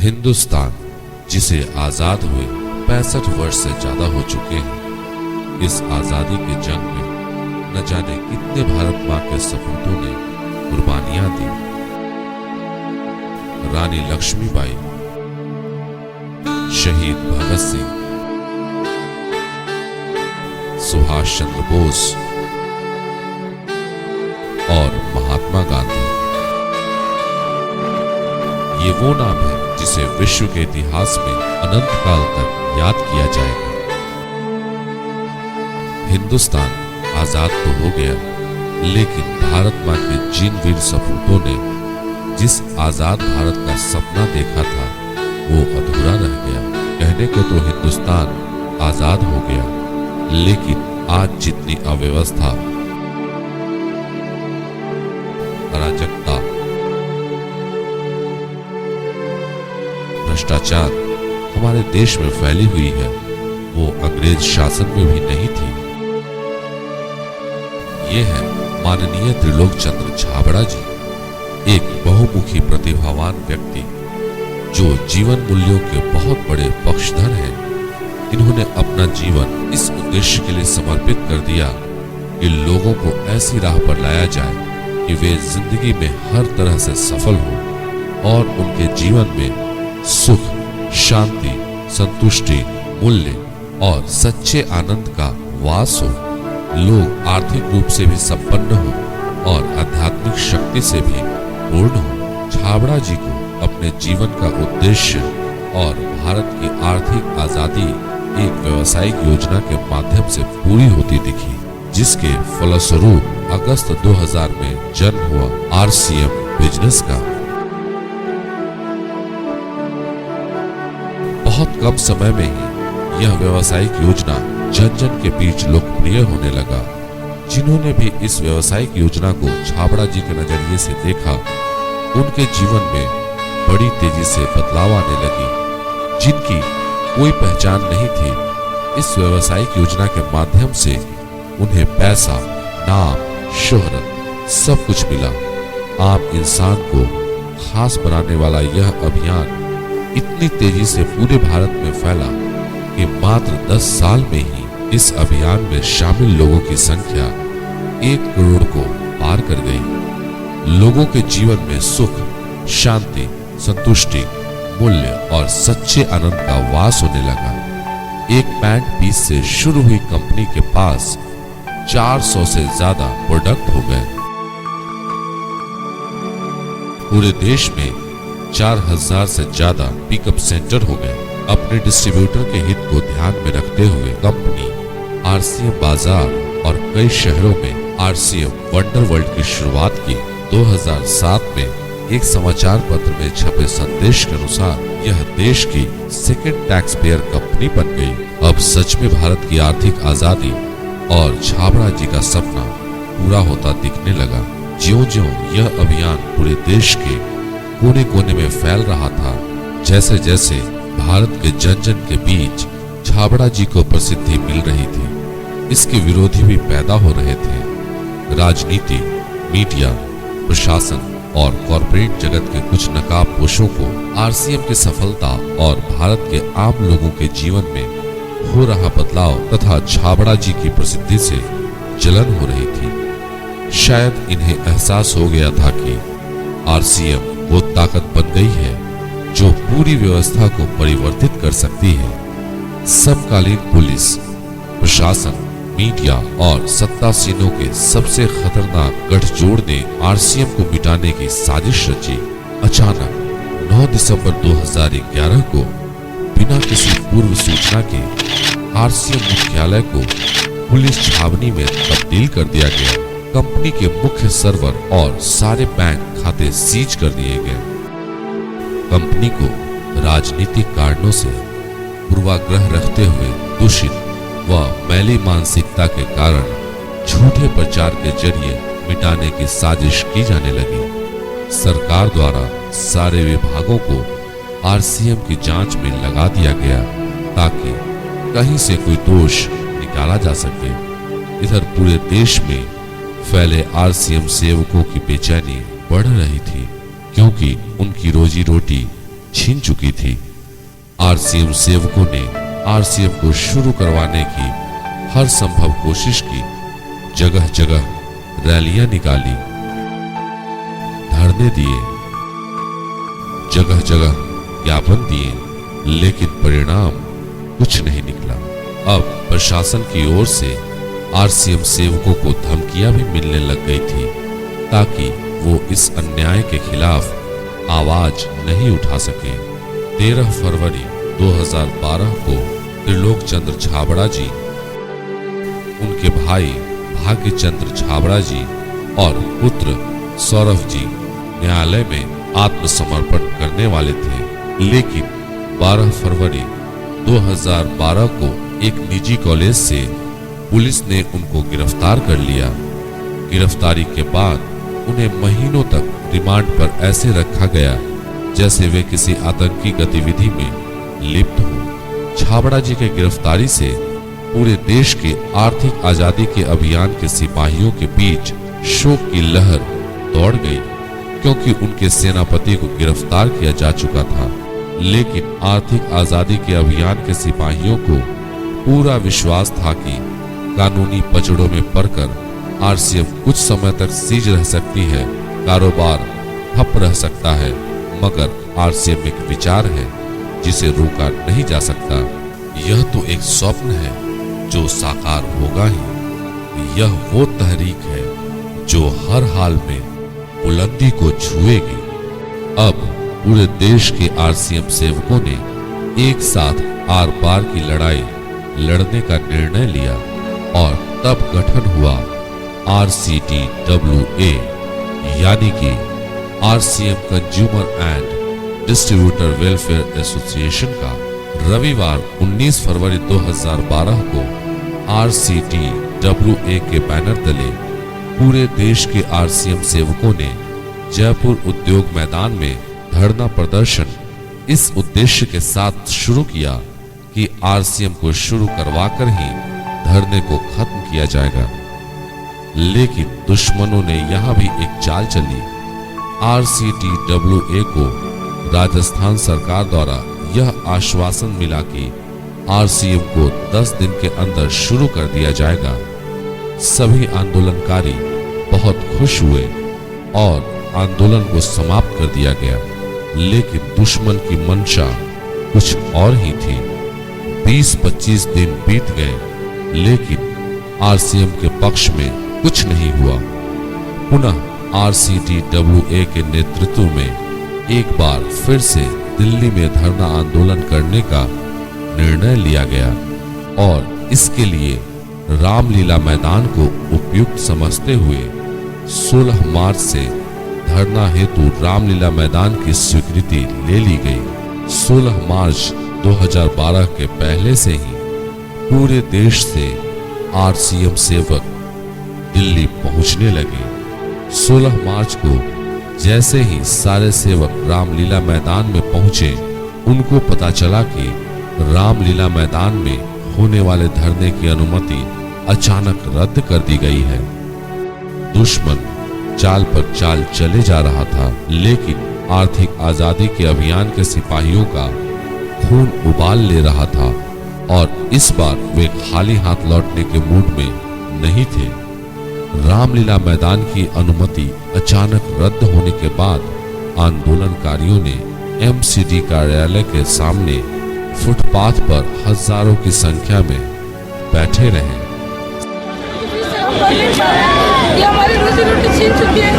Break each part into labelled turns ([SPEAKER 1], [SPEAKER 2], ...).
[SPEAKER 1] हिंदुस्तान, जिसे आजाद हुए 65 वर्ष से ज्यादा हो चुके हैं, इस आजादी के जंग में न जाने कितने भारत मां के सपूतों ने कुर्बानियां दी। रानी लक्ष्मीबाई, शहीद भगत सिंह, सुभाष चंद्र बोस और महात्मा गांधी, ये वो नाम है जिसे विश्व के इतिहास में अनंत काल तक याद किया जाएगा। हिंदुस्तान आजाद तो हो गया, लेकिन भारत मां के जिन वीर सपूतों ने जिस आजाद भारत का सपना देखा था, वो अधूरा रह गया। कहने को तो हिंदुस्तान आजाद हो गया, लेकिन आज जितनी अव्यवस्था, अराजकता, भ्रष्टाचार हमारे देश में फैली हुई है, वो अंग्रेज शासन में भी नहीं थी। ये है माननीय त्रिलोक चंद्र छाबड़ा जी, एक बहुमुखी प्रतिभावान व्यक्ति जो जीवन मूल्यों के बहुत बड़े पक्षधर हैं। इन्होंने अपना जीवन इस उद्देश्य के लिए समर्पित कर दिया कि लोगों को ऐसी राह पर लाया जाए कि वे जिंदगी में हर तरह से सफल हो और उनके जीवन में सुख, शांति, संतुष्टि, मूल्य और सच्चे आनंद का वास हो। लोग आर्थिक रूप से भी संपन्न हो और आध्यात्मिक शक्ति से भी पूर्ण हो। छाबड़ा जी को अपने जीवन का उद्देश्य और भारत की आर्थिक आजादी एक व्यावसायिक योजना के माध्यम से पूरी होती दिखी, जिसके फलस्वरूप अगस्त 2000 में जन्म हुआ RCM बिजनेस का। बहुत कम समय में ही यह व्यावसायिक योजना जन जन के बीच लोकप्रिय होने लगा। जिन्होंने भी इस व्यावसायिक योजना को छाबड़ा जी के नजरिए से देखा, उनके जीवन में बड़ी तेजी से बदलाव आने लगी। जिनकी कोई पहचान नहीं थी, इस व्यावसायिक योजना के माध्यम से उन्हें पैसा, नाम, शोहरत सब कुछ मिला। आम इंसान को खास बनाने वाला यह अभियान इतनी तेजी से पूरे भारत में फैला कि मात्र 10 साल में ही इस अभियान में शामिल लोगों की संख्या 1 करोड़ को पार कर गई। लोगों के जीवन में सुख, शांति, संतुष्टि, मूल्य और सच्चे आनंद का वास होने लगा। एक पैंट पीस से शुरू हुई कंपनी के पास 400 से ज्यादा प्रोडक्ट हो गए। पूरे देश में 4000 से ज्यादा पिकअप सेंटर हो गए। अपने डिस्ट्रीब्यूटर के हित को ध्यान में रखते हुए कंपनी RCM बाजार और कई शहरों में RCM वंडर वर्ल्ड की शुरुआत की। 2007 में एक समाचार पत्र में छपे संदेश के अनुसार यह देश की सेकंड टैक्स पेयर कंपनी बन गई। अब सच में भारत की आर्थिक आजादी और छाबड़ा जी का सपना पूरा होता दिखने लगा। ज्यों-ज्यों यह अभियान पूरे देश के कोने कोने में फैल रहा था, जैसे जैसे भारत के जन जन के बीच छाबड़ा जी को प्रसिद्धि मिल रही थी, इसके विरोधी भी पैदा हो रहे थे। राजनीति, मीडिया, प्रशासन और कॉर्पोरेट जगत के कुछ नकाबपोशों को RCM की सफलता और भारत के आम लोगों के जीवन में हो रहा बदलाव तथा छाबड़ा जी की प्रसिद्धि से जलन हो रही थी। शायद इन्हें एहसास हो गया था कि RCM वो ताकत बन गई है जो पूरी व्यवस्था को परिवर्तित कर सकती है। समकालीन पुलिस, प्रशासन, मीडिया और सत्तासीनों के सबसे खतरनाक गठजोड़ ने RCM को मिटाने की साजिश रची। अचानक 9 दिसंबर 2011 को बिना किसी पूर्व सूचना के RCM मुख्यालय को पुलिस छावनी में तब्दील कर दिया गया। कंपनी के मुख्य सर्वर और सारे बैंक खाते सीज कर दिए गए। कंपनी को राजनीतिक कारणों से पूर्वाग्रह रखते हुए दूषित व मैली मानसिकता के कारण झूठे प्रचार के जरिए मिटाने की साजिश की जाने लगी। सरकार द्वारा सारे विभागों को RCM की जांच में लगा दिया गया ताकि कहीं से कोई दोष निकाला जा सके। इधर पूरे देश में फैले RCM सेवकों की बेचैनी बढ़ रही थी, क्योंकि उनकी रोजी रोटी छीन चुकी थी। आरसीएम सेवकों ने आरसीएम को शुरू करवाने की हर संभव कोशिश की। जगह जगह रैलियां निकाली, धरने दिए, जगह जगह ज्ञापन दिए, लेकिन परिणाम कुछ नहीं निकला। अब प्रशासन की ओर से आरसीएम सेवकों को धमकियां भी मिलने लग गई थी ताकि वो इस अन्याय के खिलाफ आवाज नहीं उठा सके। 13 फरवरी 2012 को त्रिलोक चंद्र छाबड़ा जी, उनके भाई भाग्य चंद्र छाबड़ा जी और पुत्र सौरभ जी न्यायालय में आत्मसमर्पण करने वाले थे, लेकिन 12 फरवरी 2012 को एक निजी कॉलेज से पुलिस ने उनको गिरफ्तार कर लिया। गिरफ्तारी के बाद उन्हें महीनों तक रिमांड पर ऐसे रखा गया जैसे वे किसी आतंकी गतिविधि में लिप्त हो। छाबड़ा जी के गिरफ्तारी से पूरे देश के आर्थिक आजादी के अभियान के सिपाहियों के बीच शोक की लहर दौड़ गई, क्योंकि उनके सेनापति को गिरफ्तार किया जा चुका था। लेकिन आर्थिक आजादी के अभियान के सिपाहियों को पूरा विश्वास था कि कानूनी पचड़ों में पड़कर आरसीएम कुछ समय तक सीज रह सकती है, कारोबार ठप रह सकता है, मगर आरसीएम एक विचार है जिसे रोका नहीं जा सकता। यह तो एक स्वप्न है जो साकार होगा ही। यह वो तहरीक है जो हर हाल में बुलंदी को छुएगी। अब पूरे देश के आरसीएम सेवकों ने एक साथ आर पार की लड़ाई लड़ने का निर्णय लिया और तब गठन हुआ RCTWA, यानी कि RCM consumer and distributor welfare association का। रविवार 19 फरवरी 2012 को RCTWA के बैनर तले पूरे देश के आरसीएम सेवकों ने जयपुर उद्योग मैदान में धरना प्रदर्शन इस उद्देश्य के साथ शुरू किया कि आरसीएम को शुरू करवाकर ही धरने को खत्म किया जाएगा। लेकिन दुश्मनों ने यहां भी एक चाल चली। RCTWA को राजस्थान सरकार द्वारा यह आश्वासन मिला कि आरसीएम को 10 दिन के अंदर शुरू कर दिया जाएगा। सभी आंदोलनकारी बहुत खुश हुए और आंदोलन को समाप्त कर दिया गया, लेकिन दुश्मन की मंशा कुछ और ही थी। 20-25 दिन बीत गए, लेकिन आरसीएम के पक्ष में कुछ नहीं हुआ। पुनः RCTWA के नेतृत्व में एक बार फिर से दिल्ली में धरना आंदोलन करने का निर्णय लिया गया और इसके लिए रामलीला मैदान को उपयुक्त समझते हुए 16 मार्च से धरना हेतु रामलीला मैदान की स्वीकृति ले ली गई। 16 मार्च 2012 के पहले से ही पूरे देश से आरसीएम सेवक दिल्ली पहुंचने लगे। 16 मार्च को जैसे ही सारे सेवक रामलीला मैदान में पहुंचे, उनको पता चला कि रामलीला मैदान में होने वाले धरने की अनुमति अचानक रद्द कर दी गई है। दुश्मन चाल पर चाल चले जा रहा था, लेकिन आर्थिक आजादी के अभियान के सिपाहियों का खून उबाल ले रहा था और इस बार वे खाली हाथ लौटने के मूड में नहीं थे। रामलीला मैदान की अनुमति अचानक रद्द होने के बाद आंदोलनकारियों ने एमसीडी कार्यालय के सामने फुटपाथ पर हजारों की संख्या में बैठे रहे।
[SPEAKER 2] ये हमारी रोजी रोटी छीन चुकी है,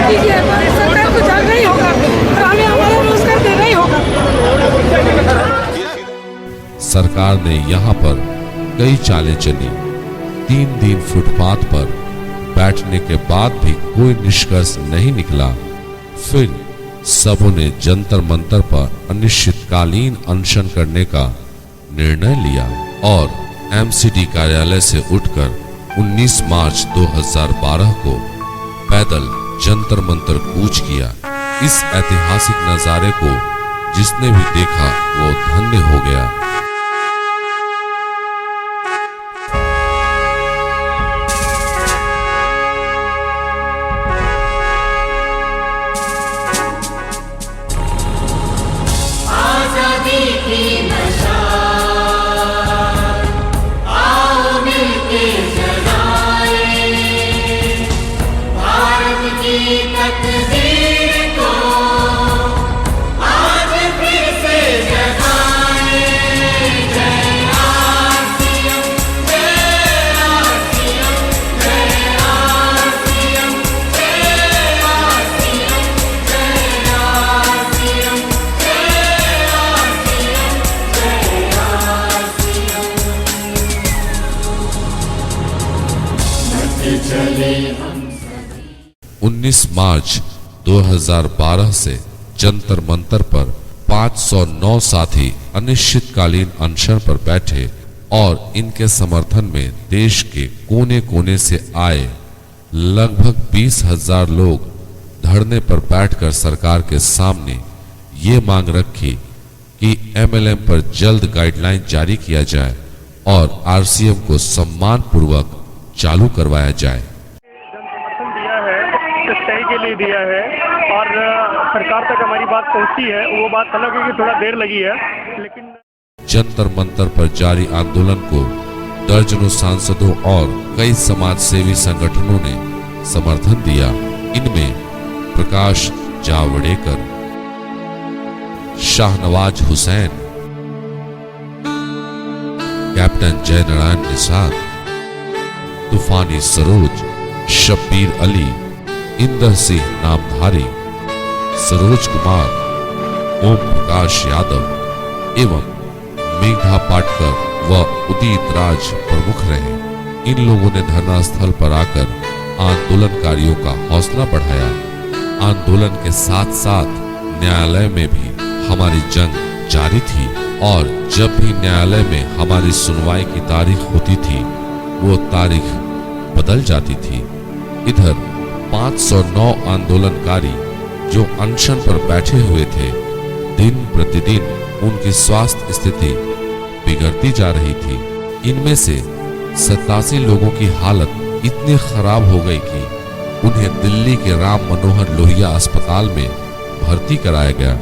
[SPEAKER 2] इसकी सरकार को जागना ही होगा और हमें हमारा रोजगार देना ही होगा।
[SPEAKER 1] सरकार ने यहाँ पर कई चालें चली। 3 दिन फुटपाथ पर बैठने के बाद भी कोई निष्कर्ष नहीं निकला। फिर सबों ने जंतर मंतर पर अनिश्चितकालीन अनशन करने का निर्णय लिया और एमसीडी कार्यालय से उठकर 19 मार्च 2012 को पैदल जंतर मंतर कूच किया। इस ऐतिहासिक नजारे को जिसने भी देखा वो धन्य हो गया। 19 मार्च 2012 से जंतर मंतर पर 509 साथी अनिश्चितकालीन अनशन पर बैठे और इनके समर्थन में देश के कोने कोने से आए लगभग 20,000 लोग धरने पर बैठकर सरकार के सामने ये मांग रखी कि एमएलएम पर जल्द गाइडलाइन जारी किया जाए और आरसीएम को सम्मान पूर्वक चालू करवाया जाए।
[SPEAKER 3] समर्थन दिया है, सच्चाई के लिए दिया है और सरकार तक हमारी बात पहुंची है। वो बात अलग है कि थोड़ा देर लगी है, लेकिन
[SPEAKER 1] जंतर मंतर पर जारी आंदोलन को दर्जनों सांसदों और कई समाज सेवी संगठनों ने समर्थन दिया। इनमें प्रकाश जावड़ेकर, शाहनवाज हुसैन, कैप्टन जयनारायण निषाद, तूफानी सरोज, शब्बीर अली, इंदर सिंह नामधारी, सरोज कुमार, ओम प्रकाश यादव एवं मेघा पाटकर व उदित राज प्रमुख रहे। इन लोगों ने धरना स्थल पर आकर आंदोलनकारियों का हौसला बढ़ाया। आंदोलन के साथ साथ न्यायालय में भी हमारी जंग जारी थी और जब भी न्यायालय में हमारी सुनवाई की तारीख होती थी वो तारीख बदल जाती थी। इधर 509 आंदोलनकारी जो अनशन पर बैठे हुए थे, दिन प्रतिदिन उनकी स्वास्थ्य स्थिति बिगड़ती जा रही थी। इनमें से 87 लोगों की हालत इतनी खराब हो गई कि उन्हें दिल्ली के राम मनोहर लोहिया अस्पताल में भर्ती कराया गया।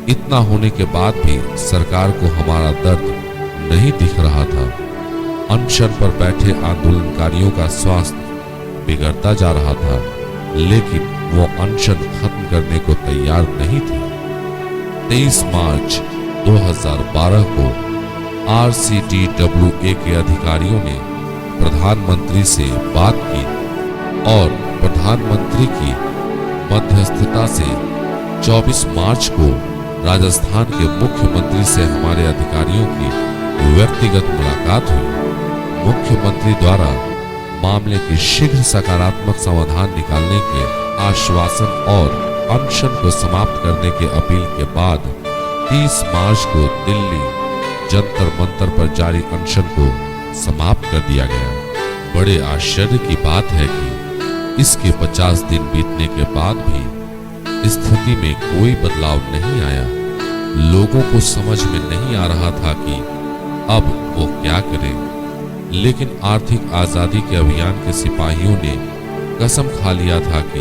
[SPEAKER 1] इतना होने के बाद भी सरकार को हमारा दर्द नहीं दिख रहा था। अनशन पर बैठे आंदोलनकारियों का स्वास्थ्य बिगड़ता जा रहा था, लेकिन वो अनशन खत्म करने को तैयार नहीं थे। 23 मार्च 2012 को RCTWA के अधिकारियों ने प्रधानमंत्री से बात की और प्रधानमंत्री की मध्यस्थता से 24 मार्च को राजस्थान के मुख्यमंत्री से हमारे अधिकारियों की व्यक्तिगत मुलाकात हुई। मुख्यमंत्री द्वारा मामले के शीघ्र सकारात्मक समाधान निकालने के आश्वासन और अनशन को समाप्त करने की अपील के बाद 30 मार्च को दिल्ली जंतर मंतर पर जारी अनशन को समाप्त कर दिया गया। बड़े आश्चर्य की बात है कि इसके 50 दिन बीतने के बाद भी स्थिति में कोई बदलाव नहीं आया। लोगों को समझ में नहीं आ रहा था कि अब वो क्या करें, लेकिन आर्थिक आजादी के अभियान के सिपाहियों ने कसम खा लिया था कि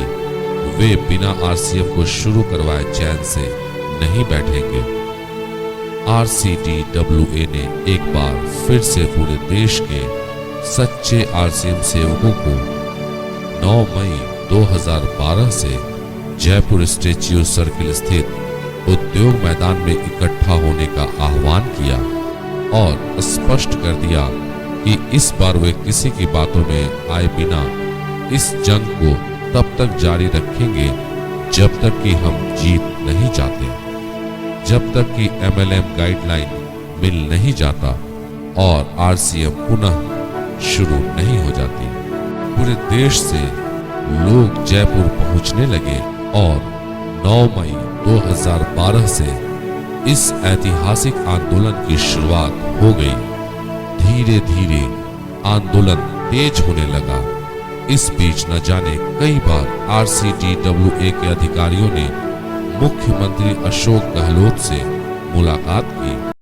[SPEAKER 1] वे बिना आरसीएम को शुरू करवाए चैन से नहीं बैठेंगे। RCTWA ने एक बार फिर से पूरे देश के सच्चे आरसीएम सेवकों को 9 मई 2012 से जयपुर स्टैच्यू सर्किल स्थित उद्योग मैदान में इकट्ठा होने का आह्वान किया और स्पष्ट कर दिया कि इस बार वे किसी की बातों में आए बिना इस जंग को तब तक जारी रखेंगे जब तक कि हम जीत नहीं जाते, जब तक कि MLM गाइडलाइन मिल नहीं जाता और आरसीएम पुनः शुरू नहीं हो जाती। पूरे देश से लोग जयपुर पहुंचने लगे और 9 मई 2012 से इस ऐतिहासिक आंदोलन की शुरुआत हो गई। धीरे धीरे आंदोलन तेज होने लगा। इस बीच न जाने कई बार RCTWA के अधिकारियों ने मुख्यमंत्री अशोक गहलोत से मुलाकात की।